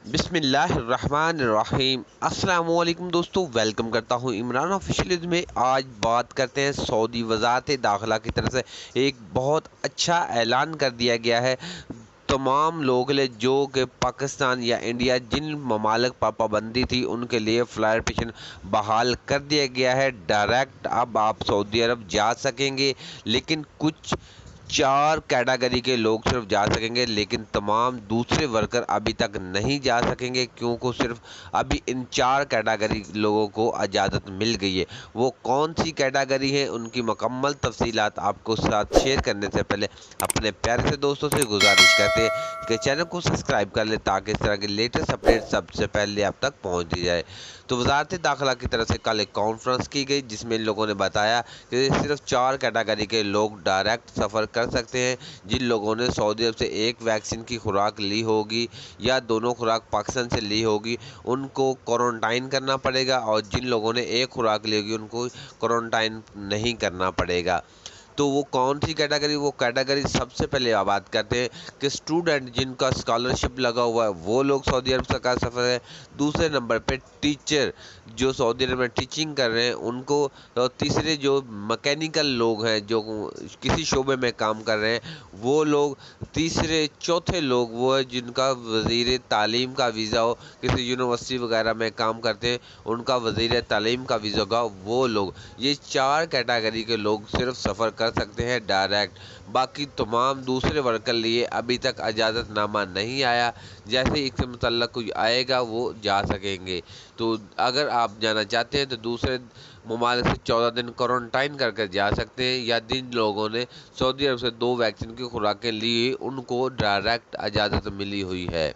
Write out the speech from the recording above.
बिस्मिल्लाहिर्रहमानिर्रहीम। अस्सलाम वालेकुम दोस्तों, वेलकम करता हूं इमरान ऑफिशियल में। आज बात करते हैं सऊदी वज़ारत दाखिला की तरफ से एक बहुत अच्छा ऐलान कर दिया गया है। तमाम लोग लिए जो कि पाकिस्तान या इंडिया जिन ममालिक पर पाबंदी थी उनके लिए फ्लाइट बहाल कर दिया गया है। डायरेक्ट अब आप सऊदी अरब जा सकेंगे, लेकिन कुछ 4 कैटेगरी के लोग सिर्फ जा सकेंगे, लेकिन तमाम दूसरे वर्कर अभी तक नहीं जा सकेंगे, क्योंकि सिर्फ अभी इन 4 कैटेगरी लोगों को इजाज़त मिल गई है। वो कौन सी कैटेगरी है, उनकी मुकम्मल तफसीलात आपको साथ शेयर करने से पहले अपने प्यारे से दोस्तों से गुजारिश करते हैं कि चैनल को सब्सक्राइब कर ले, ताकि इस तरह के लेटेस्ट अपडेट सबसे पहले आप तक पहुँच जाए। तो वज़ारत दाखिला की तरफ से कल एक कॉन्फ्रेंस की गई, जिसमें इन लोगों ने बताया कि सिर्फ 4 कैटेगरी के लोग डायरेक्ट सफ़र कर सकते हैं। जिन लोगों ने सऊदी अरब से एक वैक्सीन की खुराक ली होगी या दोनों खुराक पाकिस्तान से ली होगी, उनको क्वारंटाइन करना पड़ेगा, और जिन लोगों ने एक खुराक ली होगी उनको क्वारंटाइन नहीं करना पड़ेगा। तो वो कौन सी कैटेगरी, वो कैटेगरी सबसे पहले आप बात करते हैं कि स्टूडेंट जिनका स्कॉलरशिप लगा हुआ है वो लोग सऊदी अरब से का सफ़र है। दूसरे नंबर पे टीचर जो सऊदी अरब में टीचिंग कर रहे हैं उनको, और तीसरे जो मैकेनिकल लोग हैं जो किसी शोबे में काम कर रहे हैं वो लोग, तीसरे चौथे लोग वो है जिनका वज़ीर तालीम का वीज़ा हो, किसी यूनिवर्सिटी वगैरह में काम करते हैं उनका वज़ीर तालीम का वीज़ा होगा वो लोग। ये 4 कैटेगरी के लोग सिर्फ सफ़र कर सकते हैं डायरेक्ट। बाकी तमाम दूसरे वर्ग के लिए अभी तक इजाज़तनामा नहीं आया, जैसे इससे मुतल्लक कोई आएगा वो जा सकेंगे। तो अगर आप जाना चाहते हैं तो दूसरे ममालिक से 14 दिन क्वारंटाइन करके जा सकते हैं, या जिन लोगों ने सऊदी अरब से 2 वैक्सीन की खुराकें ली उनको डायरेक्ट इजाज़त मिली हुई है।